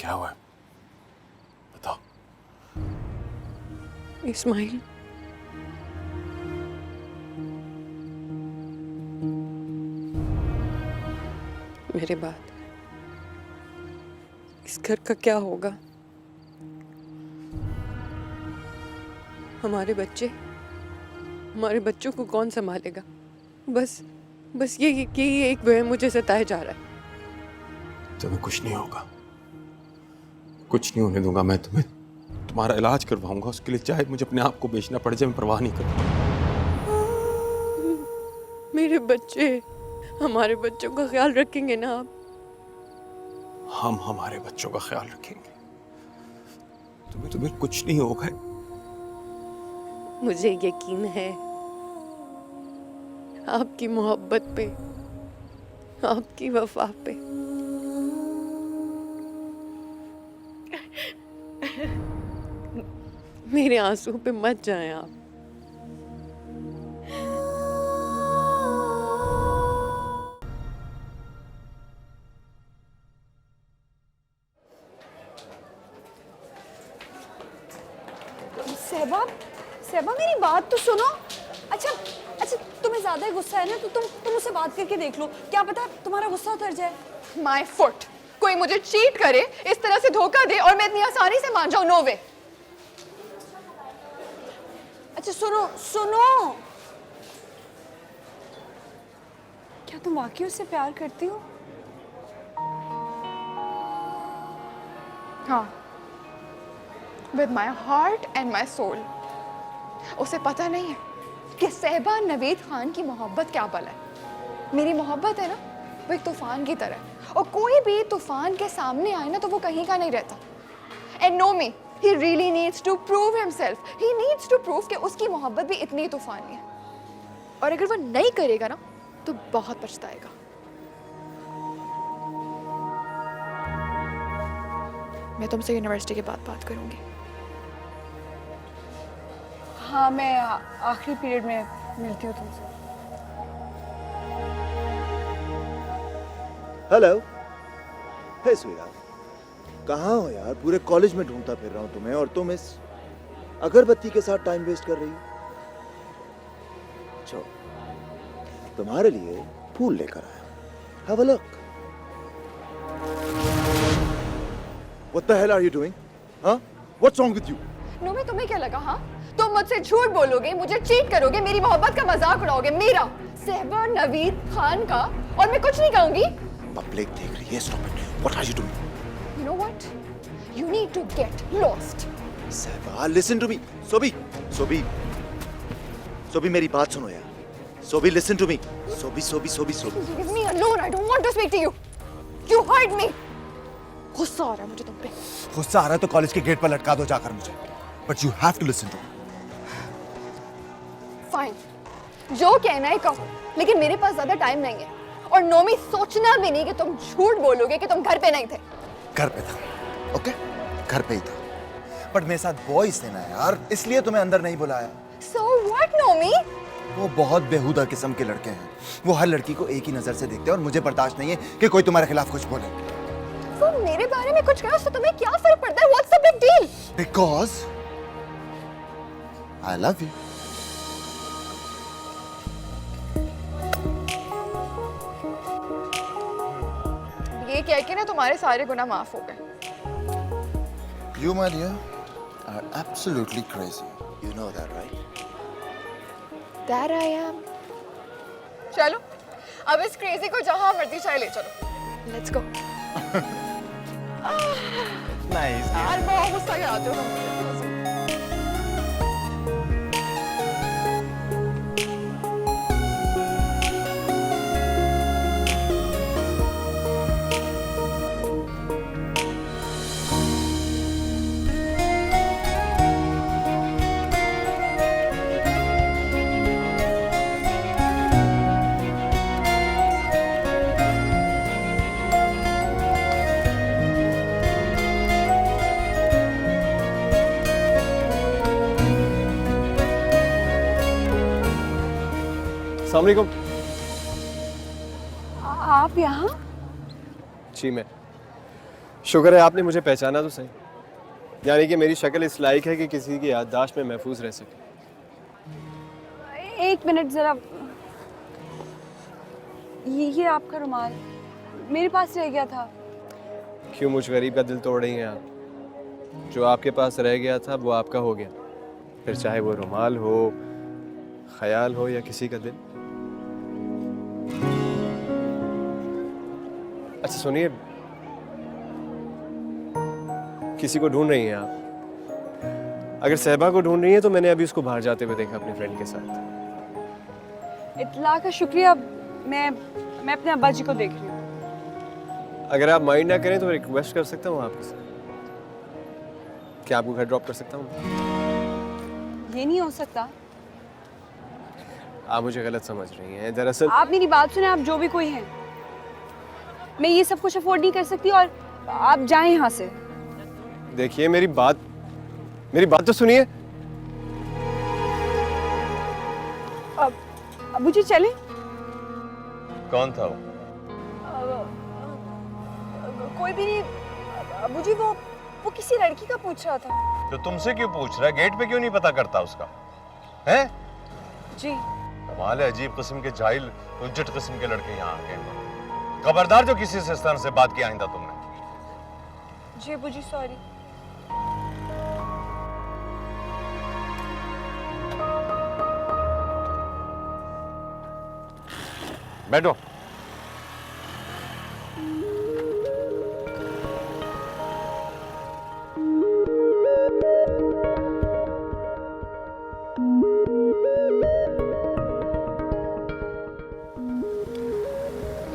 क्या हुआ है? बताओ। इस्माइल, मेरे बाद इस घर का क्या होगा? हमारे बच्चों को कौन संभालेगा? बस यही एक वह मुझे सताए जा रहा है। तुम्हें कुछ नहीं होगा, कुछ नहीं होने दूंगा मैं तुम्हें। तुम्हारा इलाज करवाऊंगा, उसके लिए चाहे मुझे अपने आप को बेचना पड़ जाए, मैं परवाह नहीं करूंगा। मेरे बच्चे, हमारे बच्चों का ख्याल रखेंगे ना आप? हम हमारे बच्चों का ख्याल रखेंगे। तुम्हें कुछ नहीं होगा। मुझे यकीन है आपकी मोहब्बत पे, आपकी वफा पे। मेरे आंसू पे मत जाएं आप। सहबा, सहबा मेरी बात तो सुनो। अच्छा, तुम्हें ज्यादा ही गुस्सा है ना, तो तुम उससे बात करके देख लो, क्या पता तुम्हारा गुस्सा उतर जाए। माय फुट, कोई मुझे चीट करे, इस तरह से धोखा दे और मैं इतनी आसानी से मान जाऊं? नो वे। अच्छा सुनो, क्या तुम वाकई उससे प्यार करती हो? हाँ, with my heart and my soul. उसे पता नहीं है कि सहबा नवेद खान की मोहब्बत क्या भला है। मेरी मोहब्बत है ना, वो एक तूफान की तरह है, और कोई भी तूफान के सामने आए ना तो वो कहीं का नहीं रहता। And no me, he really needs to prove himself. He needs to prove कि उसकी मोहब्बत भी इतनी तूफानी है, और अगर वो नहीं करेगा ना तो बहुत पछताएगा। मैं तुमसे यूनिवर्सिटी के बाद बात करूंगी। हाँ, मैं आखिरी पीरियड में मिलती हूँ तुमसे। हेलो, हे स्वीटहार्ट, कहाँ हो यार? पूरे कॉलेज में ढूंढता फिर रहा हूँ तुम्हें, और तुम इस अगरबत्ती के साथ टाइम वेस्ट कर रही हो। चलो, तुम्हारे लिए फूल लेकर आया। Have a look. What the hell are you doing? हाँ? What's wrong with you? No मैं, तुम्हें क्या लगा? हाँ, तुम मुझसे झूठ बोलोगे, मुझे चीट करोगे, मेरी मोहब्बत का मजाक उड़ाओगे, मेरा, सहबा नवीद खान का, और मैं कुछ नहीं कहूंगी? पब्लिक देख रही है, stop it. What are you doing? You know what? You need to get lost. Sehba, listen to me. Sobi, मेरी बात सुनो यार। Sobi, listen to me. Sobi. Leave me alone. I don't want to speak to you. You hurt me. गुस्सा आ रहा है मुझे तुम पे। गुस्सा आ रहा है तो कॉलेज के गेट पर लटका दो जाकर मुझे। But you have to listen to me. Fine. जो कहना है कहो, लेकिन मेरे पास ज्यादा टाइम नहीं है, और नोमी सोचना भी नहीं कि तुम झूठ बोलोगे कि तुम घर पे नहीं थे। घर पे था, ओके? घर पे ही था। बट मेरे साथ बॉयज थे ना यार, इसलिए तुम्हें अंदर नहीं बुलाया। So what, Nomi? वो बहुत बेहुदा किस्म के लड़के हैं। वो हर लड़की को एक ही नजर से देखते हैं, और मुझे बर्दाश्त नहीं है कि कोई तुम्हारे खिलाफ कुछ बोले। वो मेरे बारे में कुछ कहा, उससे तुम्हें क्या फर्क पड़ता है? What's the big deal? Because I love you. ये कह के ना तुम्हारे सारे गुनाह माफ हो गए। You, my dear, are absolutely crazy. You know that, right? That I am. चलो, अब इस क्रेजी को जहां मर्जी चाहे ले चलो। Let's go. Nice. यार बहुत गुस्सा आते हो तुम। अस्सलाम वालेकुम। आप यहाँ? जी, मैं शुक्र है आपने मुझे पहचाना तो सही। यानी कि मेरी शक्ल इस लायक है कि किसी की याददाश्त में महफूज रह सके। एक मिनट जरा, ये आपका रुमाल मेरे पास रह गया था। क्यों मुझ गरीब का दिल तोड़ रही हैं आप? जो आपके पास रह गया था वो आपका हो गया, फिर चाहे वो रुमाल हो, ख्याल हो या किसी का दिल। अच्छा सुनिए, किसी को ढूंढ रही हैं आप? अगर सहबा को ढूंढ रही हैं तो मैंने अभी उसको बाहर जाते हुए देखा अपनी फ्रेंड के साथ। इत्तला का शुक्रिया। मैं अपने अब्बा जी को देख रही हूँ। अगर आप माइंड ना करें तो रिक्वेस्ट कर सकता हूँ आपसे, क्या आपको घर ड्रॉप कर सकता हूँ? ये नहीं हो सकता। आप मुझे गलत समझ रही हैं। दरअसल आप मेरी बात सुने, आप जो भी कोई हैं, मैं ये सब कुछ अफोर्ड नहीं कर सकती और आप जाएं यहाँ से। देखिए मेरी बात तो सुनिए। अब्बू जी चलें? कौन था वो? कोई भी नहीं अब्बू जी, वो किसी लड़की का पूछ रहा था। तो तुमसे क्यों पूछ रहा है? गेट पे क्यों नहीं पता करता उसका? हैं? जी कमाल है, अजीब किस्म के जाहिल उज्जट किस्म के लड़के यहाँ आ गए। खबरदार जो किसी से इस तरह से बात की आइंदा तुमने। जी अब्बू जी सॉरी। बैठो। You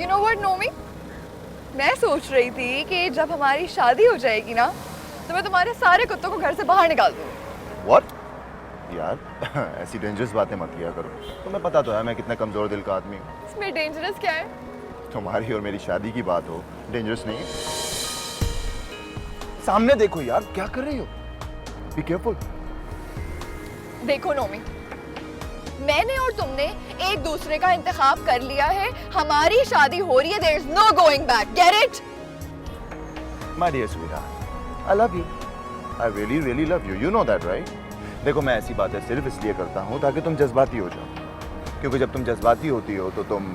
know what, Nomi? मैं सोच रही थी कि जब हमारी शादी हो जाएगी ना, तो मैं तुम्हारे सारे कुत्तों को घर से बाहर निकाल दूंगी। What? यार ऐसी डेंजरस बातें मत किया करो। तुम्हें पता तो है मैं कितना कमजोर दिल का आदमी हूँ। इसमें डेंजरस क्या है? तुम्हारी और मेरी शादी की बात हो, डेंजरस नहीं है। सामने देखो यार, क्या कर रही हो? Be careful. देखो नोमी, मैंने और तुमने एक दूसरे का इंतखाब कर लिया है। हमारी शादी हो रही है। There is no going back. Get it? My dear sweetheart, I love you. I really really love you. You know that right? देखो मैं ऐसी बातें सिर्फ इसलिए करता हूँ ताकि तुम जज्बाती हो जाओ, क्योंकि जब तुम जज्बाती होती हो तो तुम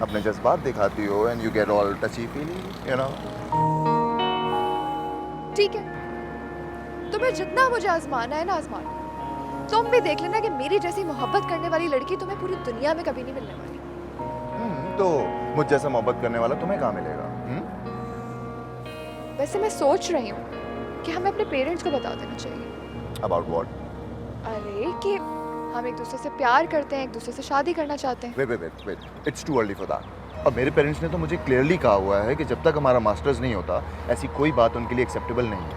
अपने जज्बात दिखाती हो and you get all touchy feely, you know. ठीक है, तुम्हें जितना मुझे आजमाना है ना आजमाना। तुम भी देख लेना कि मेरी जैसी मोहब्बत करने वाली लड़की तुम्हें पूरी दुनिया में कभी नहीं मिलने वाली। तो मुझ जैसा मोहब्बत करने वाला तुम्हें कहाँ मिलेगा? वैसे मैं सोच रही हूँ कि हमें अपने पेरेंट्स को बता देना चाहिए। About what? अरे कि हम एक दूसरे से प्यार करते हैं, एक दूसरे से शादी करना चाहते हैं। Wait, it's too early for that. और मेरे पेरेंट्स ने तो मुझे क्लियरली कहा हुआ है कि जब तक हमारा मास्टर्स नहीं होता ऐसी कोई बात उनके लिए एक्सेप्टेबल नहीं है।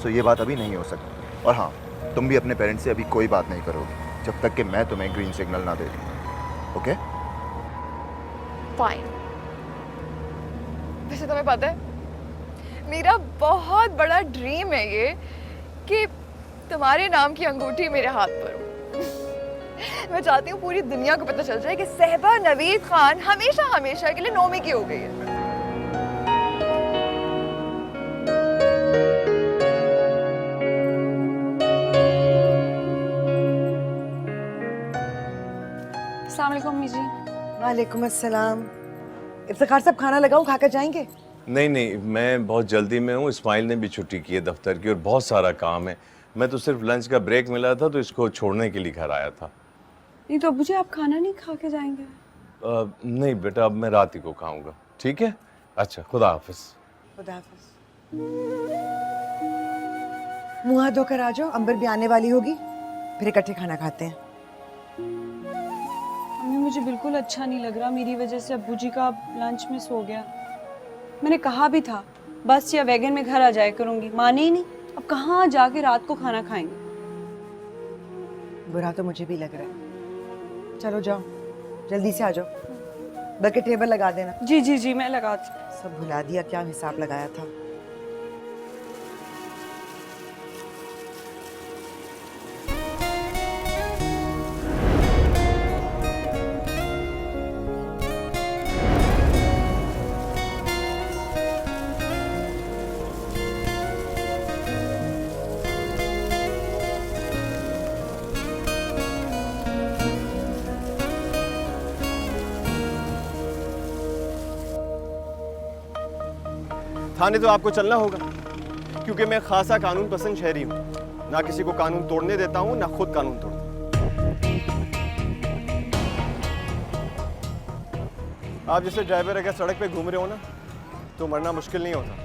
सो ये बात अभी नहीं हो सकती। और हाँ, तुम भी अपने पेरेंट्स से अभी कोई बात नहीं करोगे जब तक कि मैं तुम्हें ग्रीन सिग्नल ना दे दूं। ओके? फाइन। वैसे तुम्हें पता है, मेरा बहुत बड़ा ड्रीम है ये कि तुम्हारे नाम की अंगूठी मेरे हाथ पर हो। मैं चाहती हूँ पूरी दुनिया को पता चल जाए कि सहबा नवीद खान हमेशा हमेशा के लिए नोमी की हो गई है। अस्सलाम वालेकुम अम्मी जी। वालेकुम अस्सलाम। इफ्तिखार साहब खाना लगाऊं, खाकर जाएंगे? नहीं, मैं बहुत जल्दी में हूँ। इस्माइल ने भी छुट्टी की है दफ्तर की और बहुत सारा काम है। मैं तो सिर्फ लंच का ब्रेक मिला था तो इसको छोड़ने के लिए घर आया था। नहीं तो अब्बू जी आप खाना नहीं खा के जाएंगे? नहीं बेटा, अब मैं रात ही को खाऊंगा। ठीक है? अच्छा, खुदा हाफिज। खुदा हाफिज। मुंह हाथ धोकर आ जाओ, अंबर भी आने वाली होगी, फिर इकट्ठे खाना खाते हैं। अम्मी मुझे बिल्कुल अच्छा नहीं लग रहा, मेरी वजह से अब्बू जी का लंच मिस हो गया। मैंने कहा भी था बस या वैगन में घर आ जाया करूंगी, माने ही नहीं। अब कहाँ जाके रात को खाना खाएंगे? बुरा तो मुझे भी लग रहा है। चलो जाओ, जल्दी से आ जाओ, बल्कि टेबल लगा देना। जी जी जी मैं लगाती। सब भुला दिया, क्या हिसाब लगाया था। थाने तो आपको चलना होगा, क्योंकि मैं खासा कानून पसंद शहरी हूँ। ना किसी को कानून तोड़ने देता हूँ, ना खुद कानून तोड़ता हूँ। आप जैसे ड्राइवर अगर सड़क पे घूम रहे हो ना, तो मरना मुश्किल नहीं होता।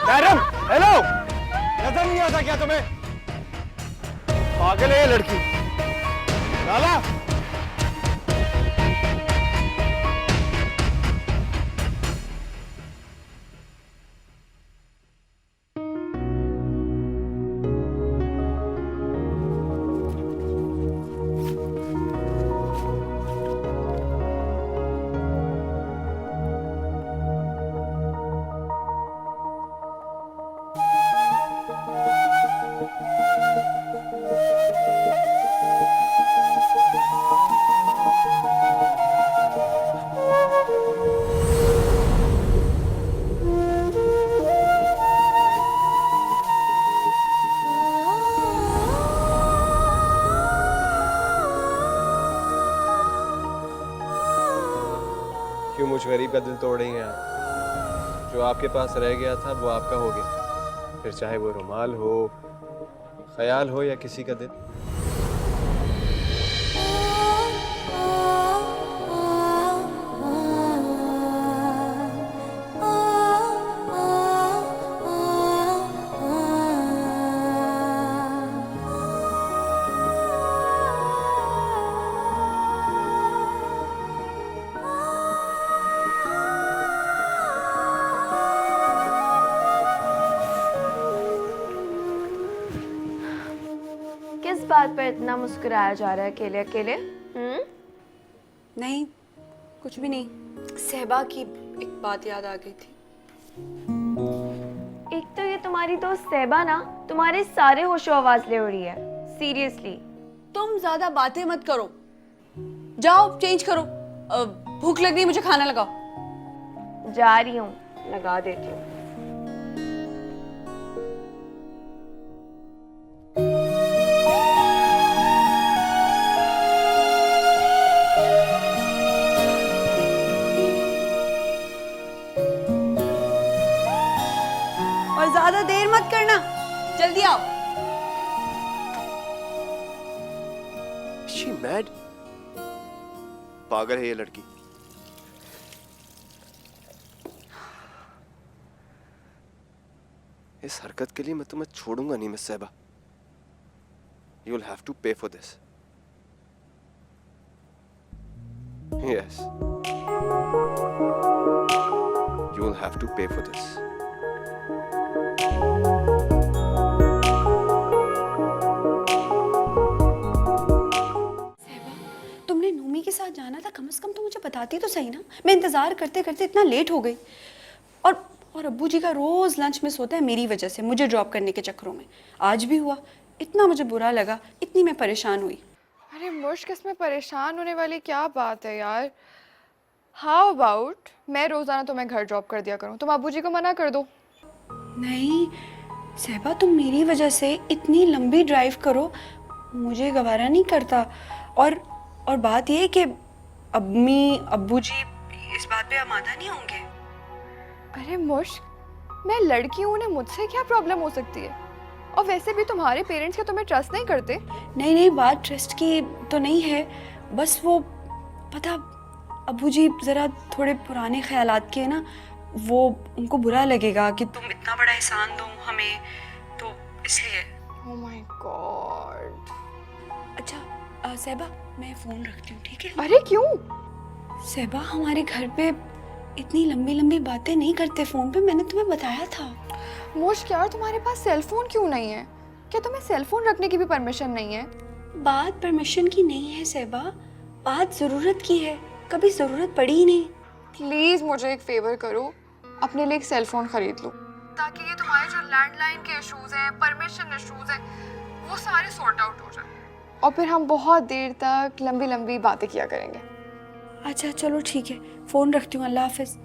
मैडम, हेलो, नजर नहीं आता क्या तुम्हें? पागल है ये लड़की। लाला, क्यों मुझ गरीब का दिल तोड़ रही हैं आप? जो आपके पास रह गया था वो आपका हो गया, फिर चाहे वो रुमाल हो, ख्याल हो या किसी का दिल। किस बात पर इतना मुस्कुराया जा रहा है अकेले अकेले? नहीं, कुछ भी नहीं। सहबा की एक बात याद आ गई थी। एक तो ये तुम्हारी दोस्त सहबा ना तुम्हारे सारे होशो आवाज ले उड़ी है, सीरियसली। तुम ज्यादा बातें मत करो, जाओ चेंज करो। भूख लग रही है, मुझे खाना लगाओ। जा रही हूँ, लगा देती हूँ। और ज्यादा देर मत करना, जल्दी आओ। She mad? पागल है ये लड़की। इस हरकत के लिए मैं तुम्हें छोड़ूंगा नहीं miss Sehba. You will have to pay for this. Yes. You will have to pay for this. तुमने नूमी के साथ जाना था, कम से कम तो मुझे बताती तो सही ना। मैं इंतजार करते करते इतना लेट हो गई। और अब्बू जी का रोज लंच मिस होता है मेरी वजह से, मुझे ड्रॉप करने के चक्करों में। आज भी हुआ। इतना मुझे बुरा लगा, इतनी मैं परेशान हुई। अरे मुश्क, इसमें परेशान होने वाली क्या बात है यार। हाउ अबाउट मैं रोज़ाना तुम्हें घर ड्रॉप कर दिया करूँ, तुम अब्बू जी को मना कर दो। नहीं सहबा, तुम मेरी वजह से इतनी लंबी ड्राइव करो, मुझे गवारा नहीं करता। और बात ये है कि अम्मी अब्बू जी इस बात पे आमादा नहीं होंगे। अरे मुश्क, मैं लड़की हूँ ना, मुझसे क्या प्रॉब्लम हो सकती है? और वैसे भी तुम्हारे पेरेंट्स क्या तुम्हें ट्रस्ट नहीं करते? नहीं, बात ट्रस्ट की तो नहीं है, बस वो पता अब्बू जी ज़रा थोड़े पुराने ख्यालात के हैं ना, वो उनको बुरा लगेगा कि तुम इतना बड़ा एहसान दो हमें, तो इसलिए। Oh my God. अच्छा सहबा, मैं फ़ोन रखती हूँ, ठीक है? अरे क्यों? सहबा, हमारे घर पे इतनी लंबी लंबी बातें नहीं करते फ़ोन पे, मैंने तुम्हें बताया था। मुश्क यार, तुम्हारे पास सेल फोन क्यों नहीं है? क्या तुम्हें सेल फोन रखने की भी परमिशन नहीं है? बात परमिशन की नहीं है सहबा, बात ज़रूरत की है। कभी ज़रूरत पड़ी ही नहीं। प्लीज मुझे एक फेवर करो, अपने लिए एक सेल फोन खरीद लो, ताकि ये तुम्हारे जो लैंडलाइन के इश्यूज हैं, परमिशन इश्यूज हैं, वो सारे सॉर्ट आउट हो जाए, और फिर हम बहुत देर तक लंबी लंबी बातें किया करेंगे। अच्छा चलो ठीक है, फ़ोन रखती हूँ। अल्लाह हाफिज़।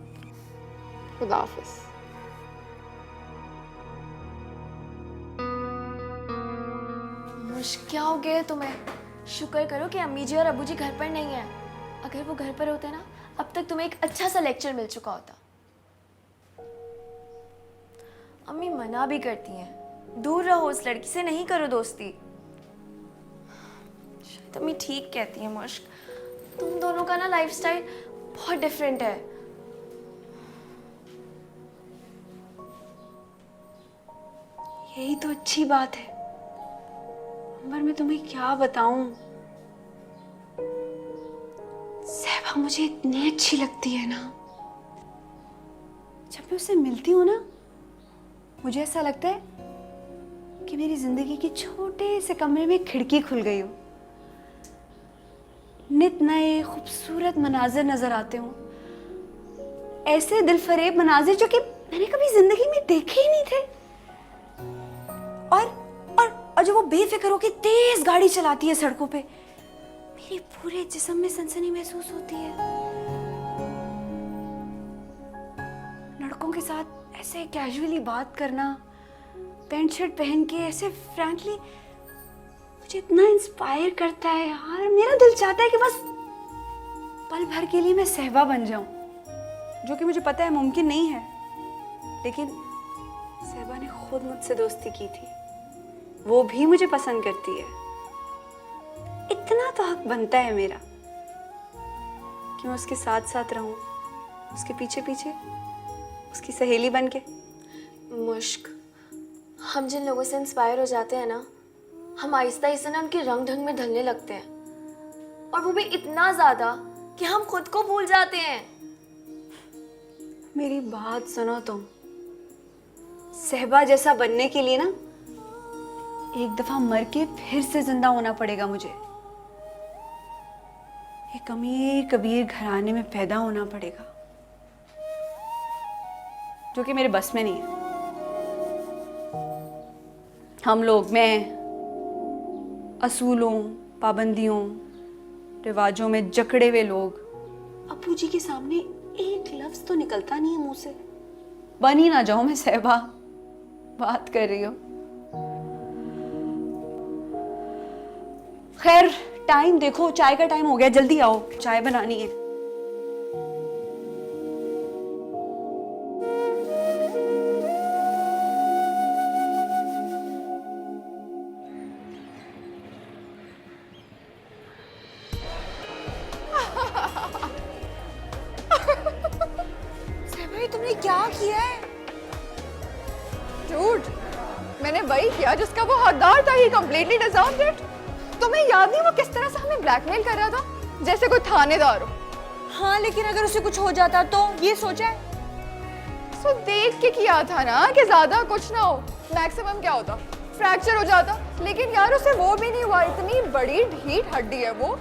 खुदा हाफिज़। मुश्क क्या हो गया है तुम्हें? शुक्र करो कि अम्मी जी और अबू जी घर पर नहीं है। अगर वो घर पर होते ना, अब तक तुम्हें एक अच्छा सा लेक्चर मिल चुका होता। अम्मी मना भी करती हैं, दूर रहो उस लड़की से, नहीं करो दोस्ती। शायद अम्मी ठीक कहती हैं मुश्क, तुम दोनों का ना लाइफस्टाइल बहुत डिफरेंट है। यही तो अच्छी बात है। अंबर, मैं तुम्हें क्या बताऊं, सहबा मुझे इतनी अच्छी लगती है ना। जब मैं उससे मिलती हूँ ना, मुझे ऐसा लगता है कि मेरी जिंदगी के छोटे से कमरे में खिड़की खुल गई हो। नित नए खूबसूरत मनाजिर नजर आते हो, ऐसे दिलफरेब मनाजिर जो कि मैंने कभी जिंदगी में देखे ही नहीं थे। और जब वो बेफिक्र होकर तेज गाड़ी चलाती है सड़कों पे, मेरे पूरे जिस्म में सनसनी महसूस होती है। लड़कों के साथ ऐसे कैजुअली बात करना, पैंट शर्ट पहन के ऐसे फ्रैंकली, मुझे इतना इंस्पायर करता है यार। मेरा दिल चाहता है कि बस पल भर के लिए मैं सहबा बन जाऊं, जो कि मुझे पता है मुमकिन नहीं है। लेकिन सहबा ने खुद मुझसे दोस्ती की थी, वो भी मुझे पसंद करती है। इतना तो हक बनता है मेरा कि मैं उसके साथ साथ रहूं, उसके पीछे पीछे, उसकी सहेली बन के। मुश्क, हम जिन लोगों से इंस्पायर हो जाते हैं ना, हम आहिस्ता आहिस्ता ना उनके रंग ढंग में ढलने लगते हैं, और वो भी इतना ज्यादा कि हम खुद को भूल जाते हैं। मेरी बात सुनो तुम, सहबा जैसा बनने के लिए ना एक दफा मर के फिर से जिंदा होना पड़ेगा मुझे। एक अमीर कबीर घराने में पैदा होना पड़ेगा, जो कि मेरे बस में नहीं है। हम लोग, मैं असूलों, पाबंदियों, रिवाजों में जकड़े हुए लोग, अप्पू जी के सामने एक लफ्ज तो निकलता नहीं है मुंह से। बन ही ना जाऊं मैं सहबा। बात कर रही हो। खैर, टाइम देखो, चाय का टाइम हो गया, जल्दी आओ, चाय बनानी है। भाई तुमने क्या किया है? झूठ, मैंने वही किया जिसका वो हकदार था। ही कंप्लीटली डिजर्व्ड इट। तुम्हें याद नहीं वो किस तरह से हमें ब्लैकमेल कर रहा था, जैसे कोई थानेदार हो। हाँ, लेकिन अगर उसे कुछ हो जाता तो? ये सोचा है? सो देख के किया था ना कि ज्यादा कुछ ना हो, मैक्सिमम क्या होता, फ्रैक्चर हो जाता। लेकिन यार उसे वो भी नहीं हुआ, इतनी बड़ी ढीठ हड्डी है वो।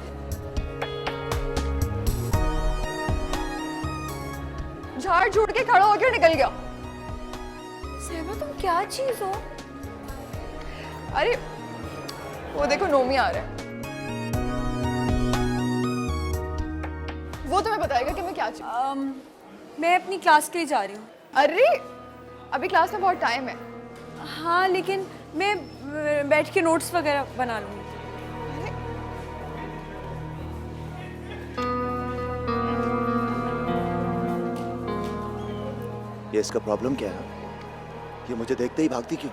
झाड़ झूठ के खड़ा होकर निकल गया। सहबा तुम क्या चीज हो? अरे वो देखो नोमी आ रहा है, वो तुम्हें बताएगा कि मैं क्या चाहिए। मैं अपनी क्लास के लिए जा रही हूँ। अरे अभी क्लास में बहुत टाइम है। हाँ, लेकिन मैं बैठ के नोट्स वगैरह बना लूँगी। ये इसका प्रॉब्लम क्या है? ये मुझे देखते ही भागती क्यों?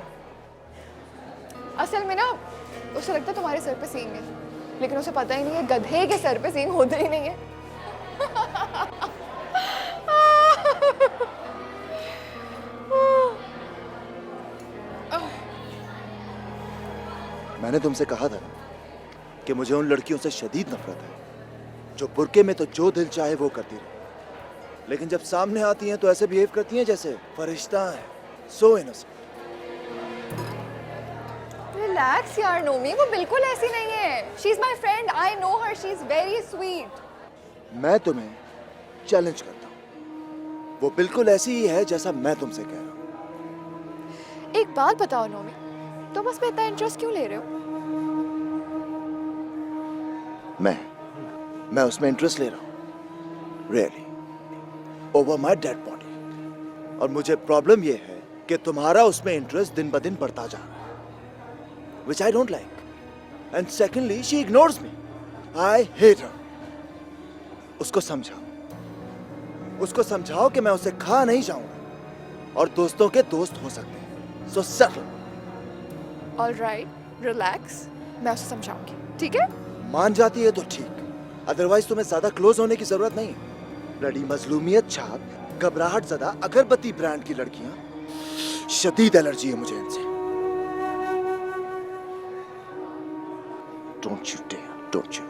असल में ना उसे लगता है तुम्हारे सर पे सींग है, लेकिन उसे पता ही नहीं है गधे के सर पे सींग होते ही नहीं है। मैंने तुमसे कहा था ना कि मुझे उन लड़कियों से शदीद नफरत है जो बुरके में तो जो दिल चाहे वो करती रहे, लेकिन जब सामने आती हैं तो ऐसे बिहेव करती हैं जैसे फरिश्ता है। So innocent. रिलैक्स यार नोमी, वो बिल्कुल ऐसी नहीं है। She is my friend, I know her, she is very sweet. मैं तुम्हें चैलेंज करता हूँ, वो बिल्कुल ऐसी ही है जैसा मैं तुमसे कह रहा हूँ। एक बात बताओ नोमी, तुम उसमें इतना इंटरेस्ट क्यों ले रहे हो? मैं उसमें इंटरेस्ट ले रहा हूँ, really, over my dead body. और मुझे प्रॉब्लम ये है कि तुम्हारा उसमें इंटरेस्ट दिन ब दिन बढ़ता जा रहा है, which I don't like. And secondly, she ignores me. I hate her. उसको समझाओ कि मैं उसे खा नहीं जाऊंगा और दोस्तों के दोस्त हो सकते हैं. So settle. All right, relax, मैं उसे समझाऊंगी, ठीक है? मान जाती है तो ठीक, अदरवाइज तुम्हें ज्यादा क्लोज होने की जरूरत नहीं. ब्लडी मजलूमियत छाप, घबराहट ज़दा अगरबत्ती ब्रांड की लड़कियां, शदीद एलर्जी है मुझे इनसे. Don't you dare, don't you?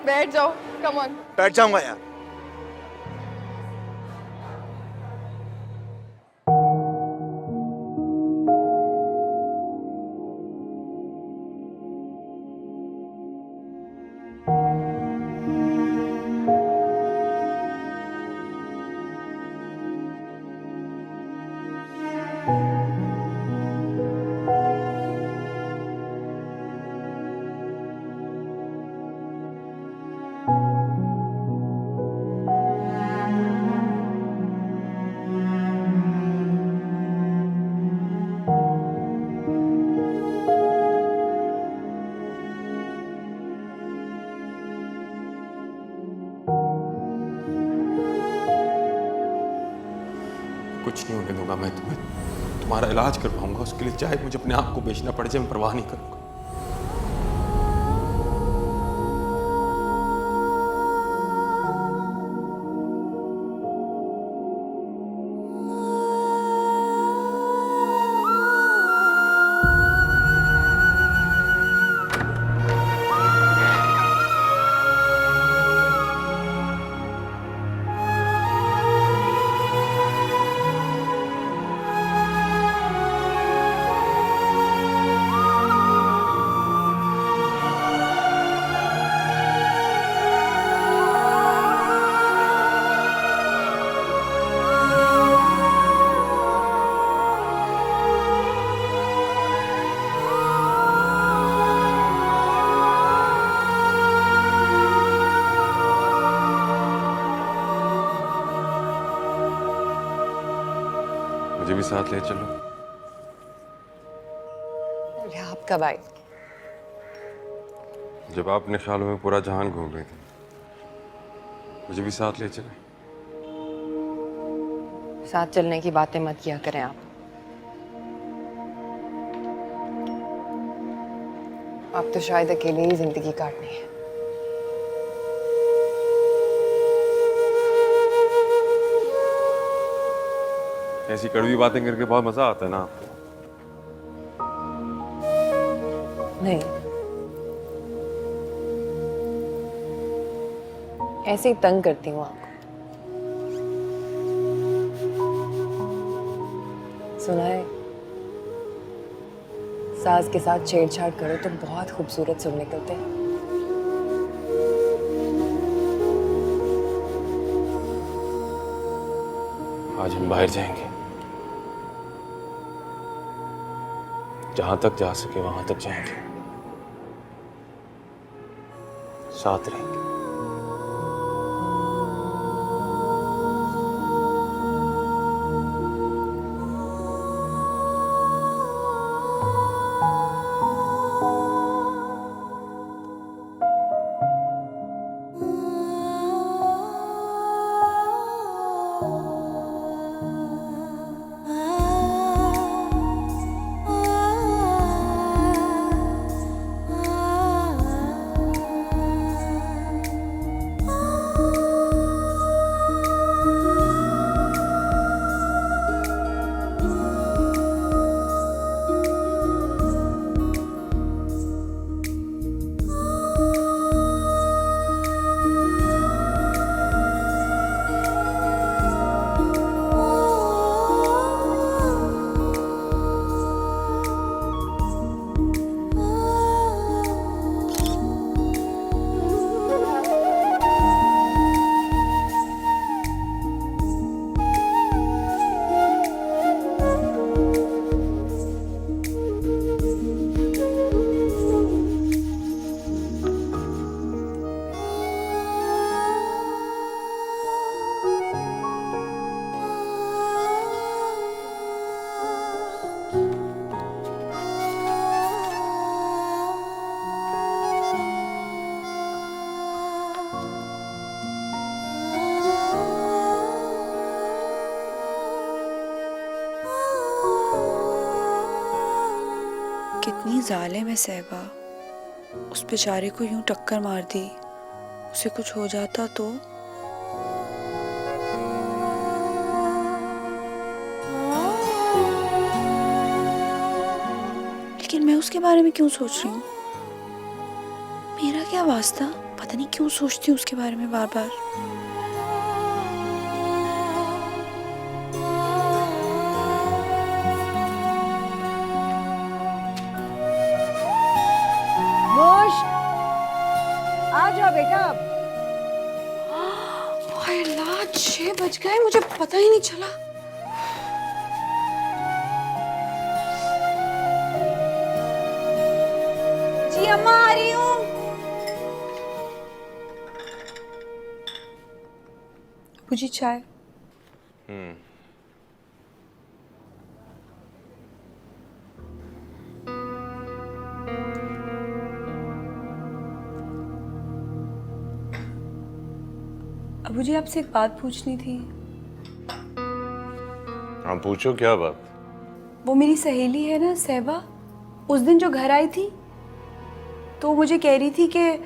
बैठ जाओ, कम ऑन. बैठ जाऊंगा यार. कुछ नहीं होने दूंगा मैं तुम्हें. तुम्हारा इलाज करवाऊंगा, उसके लिए चाहे मुझे अपने आप को बेचना पड़ जाए, मैं परवाह नहीं करूंगा. मुझे भी साथ ले चलो. अरे आप कब आए? जब आप अपने ख्यालों में पूरा जहान घूम रहे थे. मुझे भी साथ ले चले. साथ चलने की बातें मत किया करें आप. आप तो शायद अकेले ही जिंदगी काटनी है. ऐसी कड़वी बातें करके बहुत मजा आता है ना आपको. नहीं, ऐसे ही तंग करती हूँ आपको. सुना है, सास के साथ छेड़छाड़ करो तो बहुत खूबसूरत सुर निकलते हैं. आज हम बाहर जाएंगे. जहां तक जा सके वहां तक जाएंगे. साथ रहेंगे. जालिम है सहबा, उस बेचारे को यूं टक्कर मार दी, उसे कुछ हो जाता तो। लेकिन मैं उसके बारे में क्यों सोच रही हूँ? मेरा क्या वास्ता, पता नहीं क्यों सोचती हूँ उसके बारे में बार बार। मुश्क, आ जाओ बेटा अब। हाय अल्लाह, 6 बज गए, मुझे पता ही नहीं चला। जी अम्मा आ रही हूँ। जी चाय। अबू जी आपसे एक बात पूछनी थी। हाँ पूछो, क्या बात? वो मेरी सहेली है ना सहबा, उस दिन जो घर आई थी तो मुझे कह रही थी कि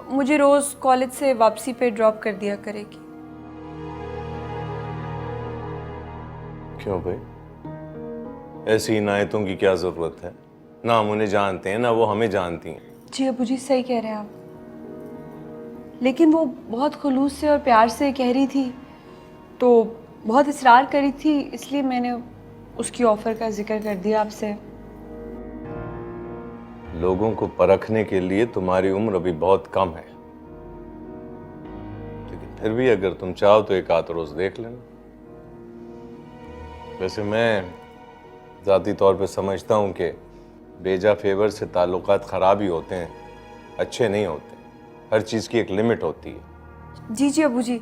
मुझे रोज कॉलेज से वापसी पे ड्रॉप कर दिया करेगी। क्यों भाई, ऐसी इनायतों की क्या जरूरत है? ना हम उन्हें जानते हैं ना वो हमें जानती हैं। जी अबू जी सही कह रहे हैं आप, लेकिन वो बहुत खुलूस से और प्यार से कह रही थी तो बहुत इसरार करी थी, इसलिए मैंने उसकी ऑफर का जिक्र कर दिया आपसे। लोगों को परखने के लिए तुम्हारी उम्र अभी बहुत कम है, लेकिन फिर भी अगर तुम चाहो तो एक आध रोज देख लेना। वैसे मैं ज़ाती तौर पे समझता हूँ कि बेजा फेवर से ताल्लुकात ख़राब ही होते हैं, अच्छे नहीं होते। हर चीज़ की एक लिमिट होती है। जी जी अबू जी,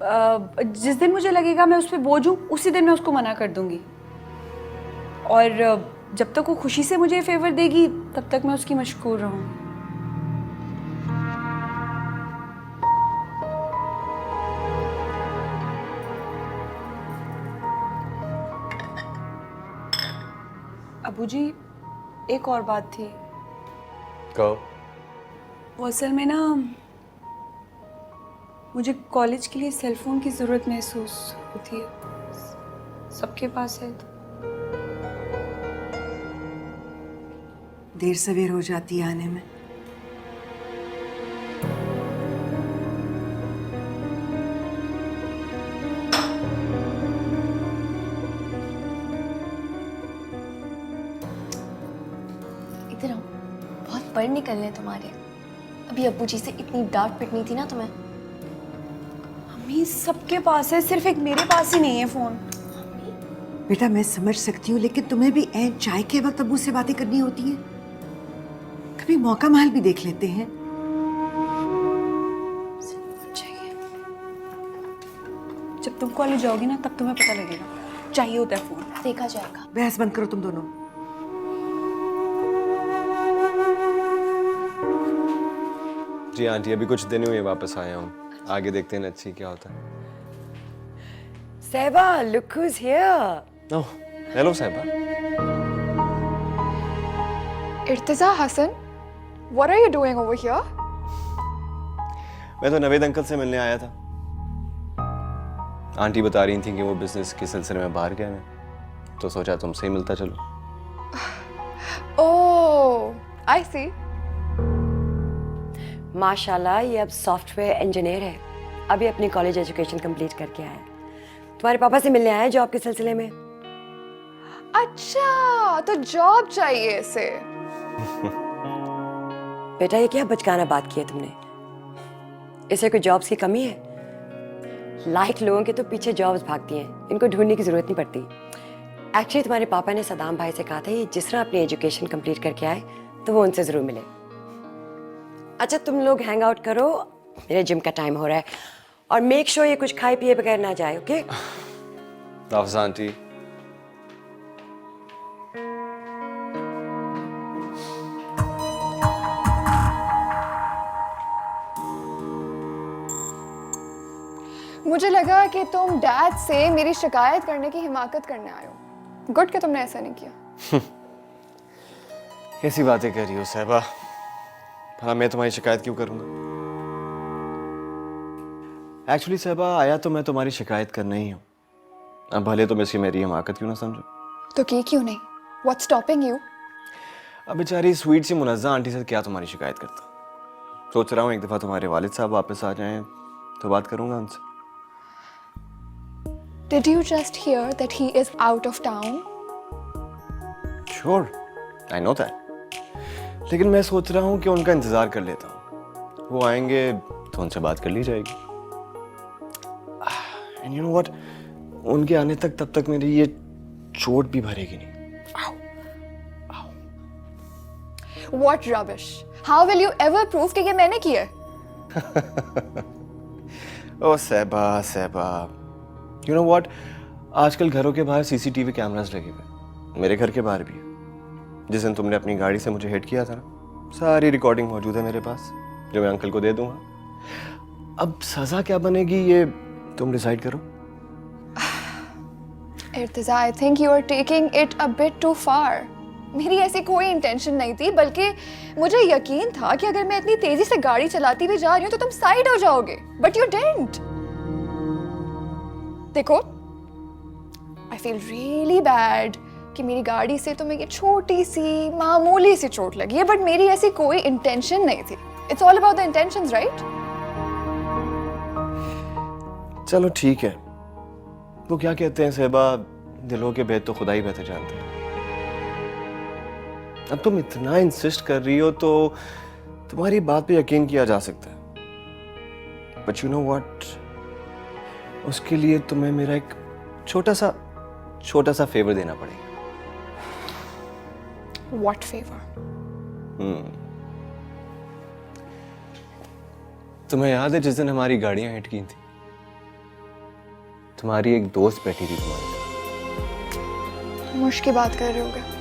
जिस दिन मुझे लगेगा मैं उस पर बोझ हूँ उसी दिन मैं उसको मना कर दूंगी, और जब तक वो खुशी से मुझे फेवर देगी तब तक मैं उसकी मशकूर रहूँगी। अबू जी एक और बात थी। कहो। वो असल में ना मुझे कॉलेज के लिए सेल फोन की ज़रूरत महसूस होती है, सबके पास है तो। देर सवेर हो जाती है आने में। इधर आओ, बहुत पढ़ निकलने तुम्हारे। अभी अब्बू जी से इतनी डांट पिटनी थी ना तुम्हें। अम्मी सबके पास है, सिर्फ एक मेरे पास ही नहीं है फ़ोन। बेटा मैं समझ सकती हूँ, लेकिन तुम्हें भी ऐन चाय के वक्त अब्बू से बातें करनी होती हैं। कभी मौका माल भी देख लेते हैं। जब तुम कॉलेज जाओगी ना तब तुम्हें पता लगेगा, चाहिए होता है फ़ोन। देखा जाएगा। बहस बंद करो तुम दोनों। जी आंटी, अभी कुछ दिन हुए वापस आया हूँ, आगे देखते हैं अच्छी क्या होता है। सहबा, look who's here. Oh, hello साहिबा। इर्तिजा Hasan, what are you doing over here? मैं तो नवेद अंकल से मिलने आया था। आंटी बता रही थी कि वो बिजनेस के सिलसिले में बाहर गए हैं, तो सोचा तुमसे ही मिलता चलो। Oh, I see. माशाल्लाह ये अब सॉफ्टवेयर इंजीनियर है, अभी अपनी कॉलेज एजुकेशन कंप्लीट करके आया है। तुम्हारे पापा से मिलने आया है जॉब के सिलसिले में। अच्छा, तो जॉब चाहिए इसे। बेटा ये क्या बचकाना बात की है तुमने? इसे कोई जॉब्स की कमी है? लाइक लोगों के तो पीछे जॉब्स भागती हैं, इनको ढूंढने की जरूरत नहीं पड़ती। एक्चुअली तुम्हारे पापा ने सदाम भाई से कहा था ये जिस तरह अपनी एजुकेशन कंप्लीट करके आए तो वो उनसे जरूर मिले। अच्छा तुम लोग हैंग आउट करो, मेरे जिम का टाइम हो रहा है, और मेक श्योर ये कुछ खाए पिए बगैर ना जाए, ओके? हाफिज़ आंटी। मुझे लगा कि तुम डैड से मेरी शिकायत करने की हिमाकत करने आए हो। गुड कि तुमने ऐसा नहीं किया। कैसी बातें कर रही हो साहिबा? भला मैं तुम्हारी शिकायत क्यों करूंगा? एक्चुअली साहिबा, आया तो मैं तुम्हारी शिकायत करना ही हूँ। अब भले तुम इसकी मेरी हमाकत क्यों ना समझो। तो की क्यों नहीं? What's stopping you? अब बेचारी स्वीट सी मुनज़्ज़ा आंटी से क्या तुम्हारी शिकायत करता। सोच रहा हूँ एक दफ़ा तुम्हारे वालिद साहब वापस आ जाएं तो बात करूँगा उनसे। Did you just hear that he is out of town? Sure, I know that. लेकिन मैं सोच रहा हूँ कि उनका इंतज़ार कर लेता हूँ। वो आएंगे तो उनसे बात कर ली जाएगी। And you know what? उनके आने तक तब तक मेरी ये चोट भी भरेगी नहीं। What rubbish! How will you ever prove कि ये मैंने किया है? ओ सहबा सहबा, you know what? आजकल घरों के बाहर सीसीटीवी कैमरास लगे हुए, मेरे घर के बाहर भी है। जिस दिन तुमने अपनी गाड़ी से मुझे हिट किया था ना, सारी रिकॉर्डिंग मौजूद है मेरे पास, जो मैं अंकल को दे दूंगा। अब सजा क्या बनेगी ये तुम डिसाइड करो। इर्तिजा, I think you are taking it a bit too far. मेरी ऐसी कोई इंटेंशन नहीं थी, बल्कि मुझे यकीन था कि अगर मैं इतनी तेजी से गाड़ी चलाती हुई जा रही हूँ तो तुम साइड हो जाओगे, बट यू डिडंट। देखो, I feel really bad कि मेरी गाड़ी से तुम्हें ये छोटी सी मामूली सी चोट लगी है, बट मेरी ऐसी कोई इंटेंशन नहीं थी। It's all about the intentions, right? चलो ठीक है। वो क्या कहते हैं सहबा, दिलों के भेद तो खुदा ही बेहतर जानते हैं। अब तुम इतना इंसिस्ट कर रही हो तो तुम्हारी बात पे यकीन किया जा सकता है। बट यू नो व्हाट, उसके लिए तुम्हें मेरा एक छोटा सा फेवर देना पड़ेगा। What favor? तुम्हें याद है जिस दिन हमारी गाड़ियां हिट की थी, तुम्हारी एक दोस्त बैठी थी तुम्हारे साथ। मुश्किल बात कर रहे होगे।